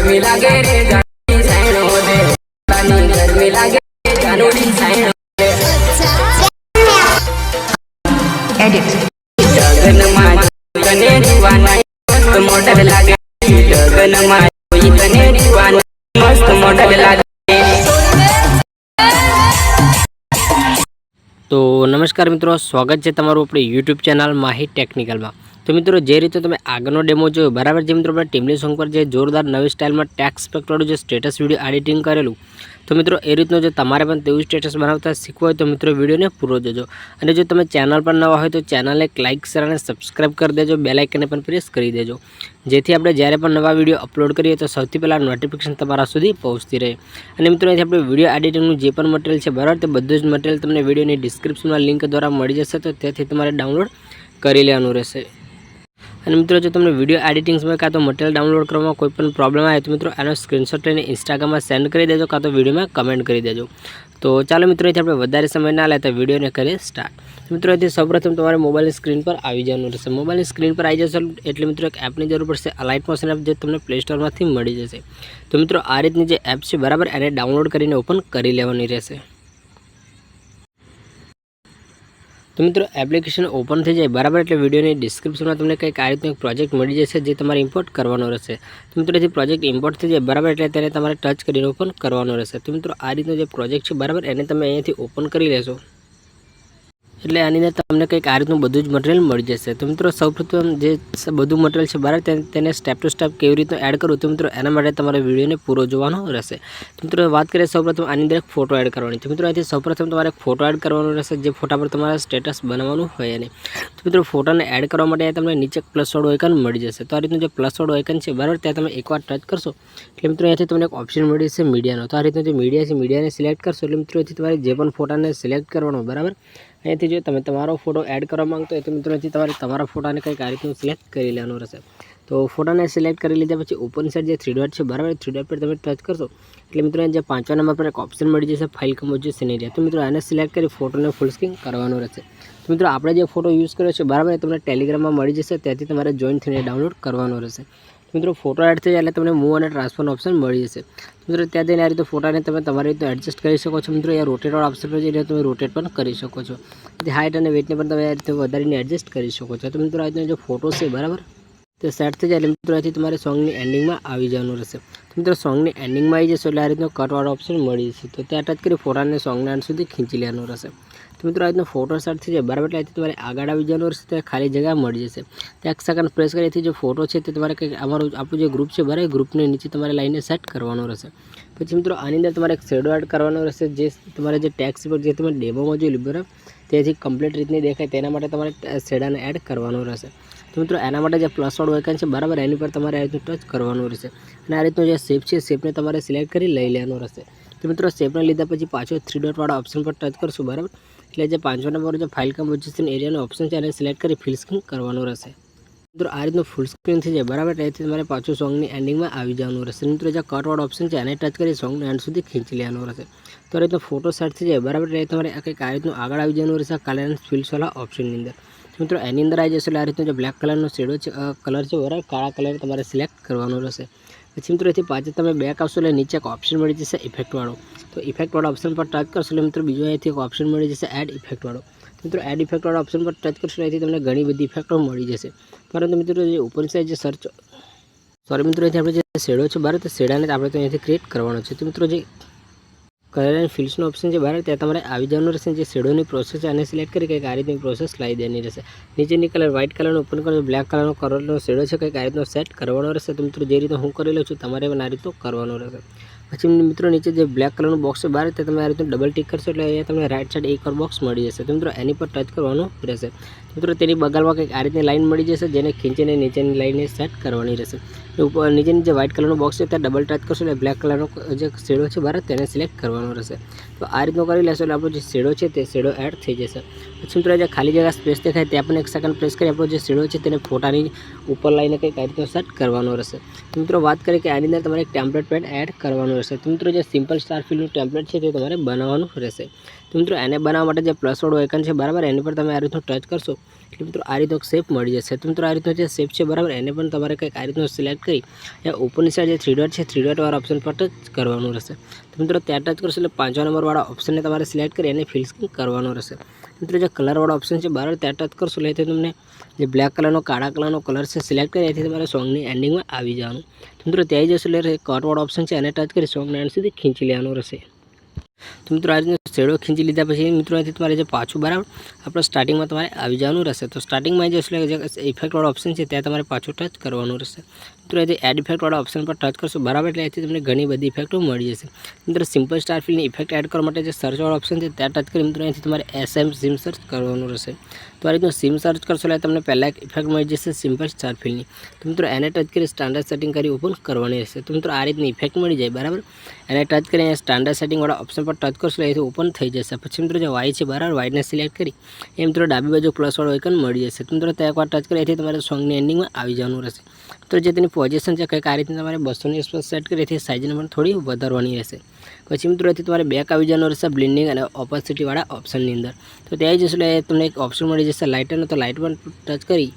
ગરમી લાગે રે જાનોડી સાઈનો દે તાની ગરમી લાગે રે જાનોડી સાઈનો દે એડિટ ગગનમાં તને દીવાના મસ્ત મોડલ લાગે ગગનમાં તને દીવાના મસ્ત મોડલ લાગે। तो नमस्कार मित्रों, स्वागत है तमारू अपनी यूट्यूब चैनल माही टेक्निकल में। तो मित्रों जे रीते तमे आगळनो डेमो जो बराबर जे मित्रों अपने टीमली सॉन्ग पर जे जोरदार नवी स्टाइल में टेक्स्ट इफेक्ट वाळुं जो स्टेटस विडियो एडिटिंग करेलू, तो मित्रों ए रीतनो जो तमारे पण तेवुं स्टेटस बनावता शीखवुं होय तो मित्रों विडियो ने पूरो जोजो। अने जो तमे चैनल पर नवा होय तो चैनल ने लाइक शेर अने सब्सक्राइब कर देजो, बेल आइकन पण प्रेस करी देजो, जेथी आपणे ज्यारे पण नवा विडियो अपलोड करीए तो सौथी पहेला नोटिफिकेशन तमारा सुधी पहोंचती रहे। अने मित्रों अहींथी आपणे विडियो एडिटिंगनुं जे पण मटीरियल छे बराबर ते बधुं ज मटीरियल तमने विडियोनी डिस्क्रिप्शनमां लिंक द्वारा मळी जशे, तो त्याथी तमारे डाउनलॉड करी लेवानुं रहेशे। અને મિત્રો જો તમને વિડીયો એડિટિંગ સમયે કાં તો મટીરિયલ ડાઉનલોડ કરવામાં કોઈ પણ પ્રોબ્લેમ આવે તો મિત્રો આનો સ્ક્રીનશોટ લઈને ઇન્સ્ટાગ્રામમાં સેન્ડ કરી દેજો, કાં તો વિડીયોમાં કમેન્ટ કરી દેજો। તો ચાલો મિત્રો અહીંથી આપણે વધારે સમય ના લેતા વિડીયોને કરીએ સ્ટાર્ટ। મિત્રો અહીંથી સૌપ્રથમ તમારે મોબાઈલની સ્ક્રીન પર આવી જવાનું રહેશે। મોબાઈલની સ્ક્રીન પર આવી જશો એટલે મિત્રો એક એપની જરૂર પડશે, અલાઇટ મોશન એપ, જે તમને પ્લે સ્ટોરમાંથી મળી જશે। તો મિત્રો આ રીતની જે એપ છે બરાબર એને ડાઉનલોડ કરીને ઓપન કરી લેવાની રહેશે। तो मित्रों एप्लिकेशन ओपन थी जाए बराबर एटले विडियोनी डिस्क्रिप्शन में तमने कंईक आ रीतनो एक प्रोजेक्ट मळी जशे जे तमारे इम्पोर्ट करवानो रहेशे। तो मित्रों जे प्रोजेक्ट इम्पोर्ट थी जाए बराबर एटले तेने तमारे टच करीने ओपन करवानो रहेशे। तो मित्रों आ रीतनो जे प्रोजेक्ट छे बराबर एने तमे अहींयाथी ओपन करी लेशो એટલે આની અંદર તમને કંઈક આ રીતનું બધું જ મટીરિયલ મળી જશે। તો મિત્રો સૌપ્રથમ જે બધું મટીરિયલ છે બરાબર તેને સ્ટેપ ટુ સ્ટેપ કેવી રીતે એડ કરવું, તો મિત્રો એના માટે તમારે વિડીયોને પૂરો જોવાનો રહેશે। તો મિત્રો વાત કરીએ સૌપ્રથમ આની અંદર એક ફોટો એડ કરવાની। તો મિત્રો અહીંથી સૌપ્રથમ તમારે એક ફોટો એડ કરવાનો રહેશે, જે ફોટા પર તમારે સ્ટેટસ બનાવવાનું હોય એને। તો મિત્રો ફોટાને એડ કરવા માટે તમને નીચે પ્લસ વાળું આઇકન મળી જશે। તો આ રીતનું જે પ્લસ વાળું આઇકન છે બરાબર ત્યાં તમે એકવાર ટચ કરશો એટલે મિત્રો અહીંયાથી તમને એક ઓપ્શન મળી જશે મીડિયાનો। તો આ રીતનું જે મીડિયા છે મીડિયાને સિલેક્ટ કરશો એટલે મિત્રો અહીંથી તમારે જે પણ ફોટાને સિલેક્ટ કરવાનો બરાબર। અહીંથી જો તમે તમારો ફોટો એડ કરવા માંગતો હોય તો મિત્રો અહીંથી તમારા ફોટાને કંઈક આ રીતનું સિલેક્ટ કરી લેવાનું રહેશે। તો ફોટાને સિલેક્ટ કરી લીધા પછી ઓપન સાઇડ જે થ્રી ડોટ છે બરાબર, થ્રી ડોટ પર તમે ટચ કરશો એટલે મિત્રો જે 5મા નંબર પર એક ઓપ્શન મળી જશે ફાઇલ કમ્પોઝિશન સિનેરિયા। તો મિત્રો આને સિલેક્ટ કરી ફોટોને ફૂલ સ્ક્રીન કરવાનું રહેશે। તો મિત્રો આપણે જે ફોટો યુઝ કર્યો છે બરાબર એ તમને ટેલિગ્રામમાં મળી જશે, ત્યાંથી તમારે જોઈન થઈને ડાઉનલોડ કરવાનો રહેશે। મિત્રો ફોટો એડ થઈ જાય એટલે તમને મૂવ અને ટ્રાન્સફરનો ઓપ્શન મળી જશે। મિત્રો ત્યાં જઈને આ રીતે ફોટાને તમે તમારી રીતે એડજસ્ટ કરી શકો છો। મિત્રો અહીંયા રોટેટવાળા ઓપ્શન પર જઈને તમે રોટેટ પણ કરી શકો છો, હાઇટ અને વેટને પણ તમે આ રીતે વધારીને એડજસ્ટ કરી શકો છો। તો મિત્રો આ રીતનો જે ફોટો છે બરાબર તે સેટ થઈ જાય એટલે મિત્રો અહીંથી તમારે સોંગની એન્ડિંગમાં આવી જવાનું રહેશે। તો મિત્રો સોંગની એન્ડિંગમાં આવી જશો એટલે આ રીતનો કટવાળો ઓપ્શન મળી જશે, તો ત્યાં ટચ કરી ફોટાને સોંગના અંત સુધી ખેંચી લેવાનું રહેશે। તો મિત્રો આ રીતનો ફોટો સેટ થઈ જાય બરાબર એટલે અહીંથી તમારે આગળ આવી જવાનું રહેશે, ત્યાં ખાલી જગ્યા મળી જશે, ત્યાં 1 સેકન્ડ પ્રેસ કરીથી જે ફોટો છે તે તમારે કંઈક આપણું જે ગ્રુપ છે બરાબર ગ્રુપને નીચે તમારે લાઈને સેટ કરવાનો રહેશે। પછી મિત્રો આની અંદર તમારે એક શેડો એડ કરવાનો રહેશે, જે તમારે જે ટેક્સ્ટ પર જે તમે ડેમોમાં જોયું બરાબર તેથી કમ્પ્લીટ રીતની દેખાય તેના માટે તમારે શેડાને એડ કરવાનો રહેશે। તો મિત્રો એના માટે જે પ્લસ વાળું આઇકન છે બરાબર એની પર તમારે આ રીતનું ટચ કરવાનું રહેશે અને આ રીતનો જે શેપ છે શેપને તમારે સિલેક્ટ કરી લઈ લેવાનો રહેશે। તો મિત્રો શેપને લીધા પછી પાછો થ્રી ડોટ વાળા ઓપ્શન પર ટચ કરશું બરાબર એટલે જે 5મા નંબર જે ફાઇલ કમ્પોઝિશન એરિયાનો ઓપ્શન છે એને સિલેક્ટ કરી ફિલ સ્ક્રીન કરવાનું રહેશે। મિત્રો આ રીતનું ફૂલ સ્ક્રીન થઈ જાય બરાબર એટલે તમારે પાછું સોંગની એન્ડિંગમાં આવી જવાનું રહેશે। મિત્રો જે કટવાળો ઓપ્શન છે એને ટચ કરી સોંગનો એન્ડ સુધી ખેંચી લેવાનું રહેશે। તો આ રીતનો ફોટો સેટ થઈ જાય બરાબર એટલે તમારે કંઈક આ રીતનું આગળ આવી જવાનું રહેશે કલર એન્ડ ફિલ્સવાળા ઓપ્શનની અંદર। મિત્રો એની અંદર આવી જશે એટલે આ રીતનો જે બ્લેક કલરનો શેડો છે કલર છે બરાબર કાળા કલર તમારે સિલેક્ટ કરવાનો રહેશે। પછી મિત્રો એથી પાછળ તમે બેક આવશો એટલે નીચે એક ઓપ્શન મળી જશે ઇફેક્ટવાળો। તો ઇફેક્ટવાળા ઓપ્શન પર ટચ કરશો એટલે મિત્રો બીજો અહીંથી એક ઓપ્શન મળી જશે એડ ઇફેક્ટવાળો। મિત્રો એડ ઇફેક્ટવાળા ઓપ્શન પર ટચ કરશો અહીંથી તમને ઘણી બધી ઇફેક્ટો મળી જશે, પરંતુ મિત્રો જે ઉપર સાઈડ જે મિત્રો અહીંથી આપણે જે શેડો છે બરાબર તો શેડાને આપણે તો અહીંથી ક્રિએટ કરવાનો છે। તો મિત્રો જે કલર એન્ડ ફિલ્સનો ઓપ્શન છે બરાબર ત્યાં તમારે આવી જવાનું રહેશે, જે શેડોની પ્રોસેસ છે એને સિલેક્ટ કરી કંઈક આ રીતની પ્રોસેસ લાવી દેવાની રહેશે। નીચેની કલર વ્હાઇટ કલરનો ઓપન કરો, બ્લેક કલરનો શેડો છે કંઈક આ રીતનો સેટ કરવાનો રહેશે। તો મિત્રો જે રીતે હું કરી લઉં છું તમારે પણ આ રીતનું કરવાનો રહેશે। પછી મિત્રો નીચે જે બ્લેક કલરનું બોક્સ છે બહાર તે તમે આ રીતનું ડબલ ટિક કરશો એટલે અહીંયા તમને રાઇટ સાઈડ એકવાર બોક્સ મળી જશે। તો મિત્રો એની પર ટચ કરવાનું રહેશે। મિત્રો તેની બગલમાં કંઈક આ રીતની લાઇન મળી જશે, જેને ખીંચીને નીચેની લાઇનને સેટ કરવાની રહેશે। ઉપર નીચેની જે વ્હાઇટ કલરનું બોક્સ છે ત્યાં ડબલ ટચ કરશો એટલે બ્લેક કલરનો જે શેડો છે બરાબર તેને સિલેક્ટ કરવાનો રહેશે। તો આ રીતનું કરી લેશો એટલે આપણો જે શેડો છે તે શેડો એડ થઈ જશે। પછી મિત્રો જે ખાલી જગ્યા સ્પેસ દેખાય ત્યાં પણ 1 સેકન્ડ પ્રેસ કરી આપણો જે શેડો છે તેને ફોટાની ઉપર લાઈને કંઈક આ રીતનો સેટ કરવાનો રહેશે। મિત્રો વાત કરીએ કે આની અંદર તમારે એક ટેમ્પલેટ પેડ એડ કરવાનું રહેશે. તો મિત્રો જે સિમ્પલ સ્ટાર ફિલનું ટેમ્પલેટ છે તે તમારે બનાવવાનું રહેશે. તો મિત્રો એને બનાવવા માટે જે પ્લસવાળું આઇકન છે બરાબર, એની પર તમે આ રીતનું ટચ કરશો એટલે મિત્રો આ રીતનો શેપ મળી જશે. તો મિત્રો આ રીતનો જે શેપ છે બરાબર, એને પણ તમારે કંઈક આ રીતનું સિલેક્ટ કરી ઉપરની સાઈડ જે 3 ડોટ છે 3 ડોટ વાળા ઓપ્શન પર ટચ કરવાનું રહેશે. તો મિત્રો ત્યાં ટચ કરશો એટલે 5 નંબરવાળા ઓપ્શનને તમારે સિલેક્ટ કરી એને ફિલ સ્ક્રીન કરવાનું રહેશે. મિત્રો જે કલરવાળો ઓપ્શન છે બરાબર, ત્યાં ટચ કરશો એટલે તમને જે બ્લેક કલરનો કાળા કલરનો કલર છે સિલેક્ટ કરી એથી તમારે સોંગની એન્ડિંગમાં આવી જવાનું. મિત્રો ત્યાં જશો એટલે કટવાળો ઓપ્શન છે એને ટચ કરી સોંગના એન્ડ સુધી ખીંચી લેવાનું રહેશે. તો મિત્રો આ રીતનો શેડો ખીંચી લીધા પછી મિત્રો અહીંથી તમારે જે પાછું બરાબર આપણે સ્ટાર્ટિંગમાં તમારે આવી જવાનું રહેશે. તો સ્ટાર્ટિંગમાં જશો એટલે જે ઇફેક્ટવાળો ઓપ્શન છે ત્યાં તમારે પાછું ટચ કરવાનું રહેશે. મિત્રો અહીંથી એડ ઇફેક્ટવાળા ઓપ્શન પર ટચ કરશો બરાબર એટલે અહીંથી તમને ઘણી બધી ઇફેક્ટો મળી જશે. મિત્રો સિમ્પલ સ્ટાર ફિલની ઇફેક્ટ એડ કરવા માટે જે સર્ચવાળો ઓપ્શન છે ત્યાં ટચ કરી મિત્રો અહીંથી તમારે SM સિમ સર્ચ કરવાનું રહેશે. તો આ રીતનું સિમ સર્ચ કરશો એટલે તમને પહેલાં એક ઇફેક્ટ મળી જશે સિમ્પલ સ્ટાર ફિલની. તો મિત્રો એને ટચ કરી સ્ટાન્ડર્ડ સેટિંગ કરી ઓપન કરવાની રહેશે. તો મિત્રો આ રીતની ઇફેક્ટ મળી જાય બરાબર, એને ટચ કરી અહીંયા સ્ટાન્ડર્ડ સેટિંગવાળા ઓપ્શન પર ટચ કરશો એટલે ઓપન થઈ જશે. પછી મિત્રો જે વાય છે બરાબર, વાઇડને સિલેક્ટ કરી એ મિત્રો ડાબી બાજુ પ્લસવાળો આઇકન મળી જશે. તો મિત્રો ત્યાં એકવાર ટચ કરી એથી તમારે સોંગની એન્ડિંગમાં આવી જવાનું રહેશે. તો જે તેની પોઝિશન છે કંઈક આ રીતે તમારે 200ની આસપાસ સેટ કરી એથી સાઇઝને પણ થોડી વધારવાની રહેશે. પછી મિત્રો એથી તમારે બેક આવી જવાનું રહેશે બ્લેન્ડિંગ અને ઓપોસિટીવાળા ઓપ્શનની અંદર. તો ત્યાં જશો એટલે તમને એક ઓપ્શન મળી જશે લાઇટરનો, તો લાઇટ પર ટચ કરી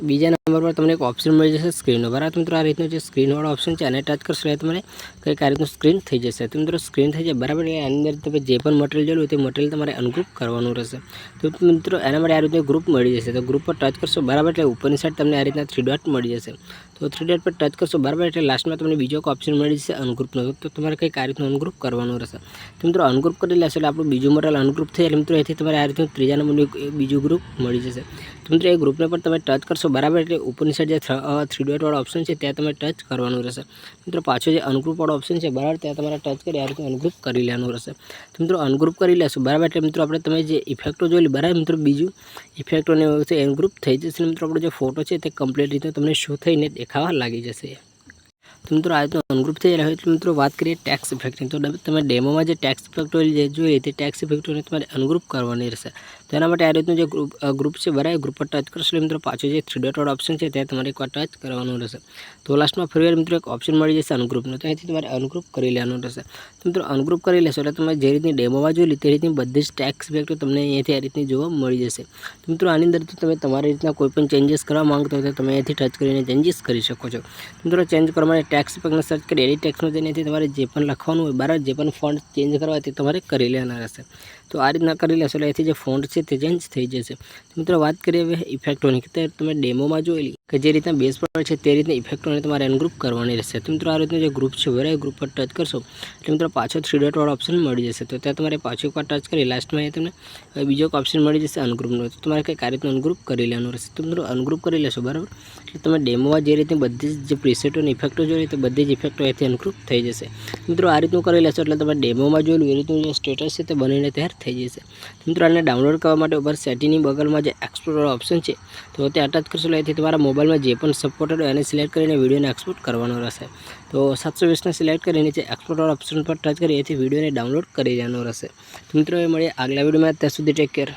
બીજા નંબર પર તમને એક ઓપ્શન મળી જશે સ્ક્રીનનો બરાબર. તો મિત્રો આ રીતનું જે સ્ક્રીનવાળો ઓપ્શન છે એને ટચ કરશો એટલે તમારે કંઈક આ રીતનું સ્ક્રીન થઈ જશે. તો મિત્રો સ્ક્રીન થઈ જાય બરાબર, એટલે એની અંદર તમે જે પણ મટીરિયલ જોયું તે મટીરિયલ તમારે અનગ્રુપ કરવાનું રહેશે. તો મિત્રો એના માટે આ રીતનું ગ્રુપ મળી જશે. તો ગ્રુપ પર ટચ કરશો બરાબર એટલે ઉપરની સાઈડ તમને આ રીતના 3 ડોટ મળી જશે. તો 3 ડોટ પર ટચ કરશો બરાબર એટલે લાસ્ટમાં તમને બીજો એક ઓપ્શન મળી જશે અનગ્રુપનો. તો તમારે કંઈક આ રીતનું અનગ્રુપ કરવાનું રહેશે. તો મિત્રો અનગ્રુપ કરી લેશો એટલે આપણું બીજું મટીરિયલ અનગ્રુપ થઈ જાય. મિત્રો એથી તમારે આ રીતનું ત્રીજા નંબરનું બીજું ગ્રુપ મળી જશે. તો મિત્રો એ ગ્રુપને પર તમે ટચ કરશો બરાબર એટલે ઉપરની સાઈડ જે 3 ડોટવાળો ઓપ્શન છે ત્યાં તમે ટચ કરવાનું રહેશે. મિત્રો પાછો જે અનગ્રુપવાળો ઓપ્શન છે બરાબર, ત્યાં તમારે ટચ કરી આ રીતે અનગ્રુપ કરી લેવાનું રહેશે. તો મિત્રો અનગ્રુપ કરી લેશો બરાબર એટલે મિત્રો આપણે તમે જે ઇફેક્ટો જોઈ બરાબર, મિત્રો બીજું ઇફેક્ટોને અનગ્રુપ થઈ જશે. મિત્રો આપણો જે ફોટો છે તે કમ્પ્લીટ રીતે તમને શો થઈને દેખાવા લાગી જશે. તો મિત્રો આ રીતનું અનગ્રુપ થઈ રહ્યા હોય એટલે મિત્રો વાત કરીએ ટેક્સ ઇફેક્ટની. તો તમે ડેમોમાં જે ટેક્સ ઇફેક્ટો જોઈએ તે ટેક્સ ઇફેક્ટોને તમારે અનગ્રુપ કરવાની રહેશે. તો એના માટે આ રીતનું જે ગ્રુપ છે બરાબર, ગ્રુપ પર ટચ કરશો મિત્રો પાછું જે 3 ડોટવાળો ઓપ્શન છે ત્યાં તમારે એકવાર ટચ કરવાનું રહેશે. તો લાસ્ટમાં ફરીવાર મિત્રો એક ઓપ્શન મળી જશે અનગ્રુપનો, તો અહીંથી તમારે અનગ્રુપ કરી લેવાનું રહેશે. તો મિત્રો અનગ્રુપ કરી લેશો એટલે તમે જે રીતની ડેમોમાં જોઈ તે રીતની બધી જ ટેક્સ ઇફેક્ટો તમને અહીંયાથી આ રીતની જોવા મળી જશે. તો મિત્રો આની અંદર તમે તમારી રીતના કોઈ પણ ચેન્જીસ કરવા માંગતો હોય તો તમે અહીંથી ટચ કરીને ચેન્જીસ કરી શકો છો. મિત્રો ચેન્જ કરવા માટે ટેક્સ ઇફેક્ટને સર્ચ કરી એડિટ ટેક્સમાં જઈને તમારે જે પણ લખવાનું હોય બરાબર, જે પણ ફોન્ટ ચેન્જ કરવા તે તમારે કરી લેવાના રહેશે. તો આ રીતના કરી લેશો એટલે એથી જે ફોન્ટ છે તે ચેન્જ થઈ જશે. મિત્રો વાત કરીએ હવે ઇફેક્ટોની, કે તમે ડેમોમાં જોયેલી કે જે રીતના બેઝ પર છે તે રીતના ઇફેક્ટોને તમારે અનગ્રુપ કરવાની રહેશે. તો મિત્રો આ રીતનું જે ગ્રુપ છે બરાબર, ગ્રુપ પર ટચ કરશો એટલે મિત્રો પાછો 3 ડોટવાળો ઓપ્શન મળી જશે. તો ત્યાં તમારે પાછું એકવાર ટચ કરી લાસ્ટમાં તમને બીજો એક ઓપ્શન મળી જશે અનગ્રુપનો. તો તમારે કંઈક આ રીતનું અનગ્રુપ કરી લેવાનું રહેશે. તો મિત્રો અનગ્રુપ કરી લેશો બરાબર એટલે તમે ડેમોમાં જે રીતની બધી જ પ્રીસેટોની ઇફેક્ટો જોઈએ તો બધી જ ઇફેક્ટો એથી અનગ્રુપ થઈ જશે. મિત્રો આ રીતનું કરી લેશો એટલે તમે ડેમોમાં જોયેલું એ રીતનું જે સ્ટેટસ છે તે બનીને તૈયાર થઈ જશે. મિત્રો આને ડાઉનલોડ કરવા માટે ઉપર સેટિંગની બગલમાં જે એક્સપોર્ટ ઓપ્શન છે તો તે ટચ કરશો એટલે એથી તમારા મોબાઈલમાં જે પણ સપોર્ટેડ હોય એને સિલેક્ટ કરીને વિડીયોને એક્સપોર્ટ કરવાનો રહેશે. તો 720ને સિલેક્ટ કરીને નીચે એક્સપોર્ટ ઓપ્શન પર ટચ કરી એથી વિડીયોને ડાઉનલોડ કરી લેવાનો રહેશે. તો મિત્રો એ મળીએ આગલા વિડીયોમાં, ત્યાં સુધી ટેક કેર.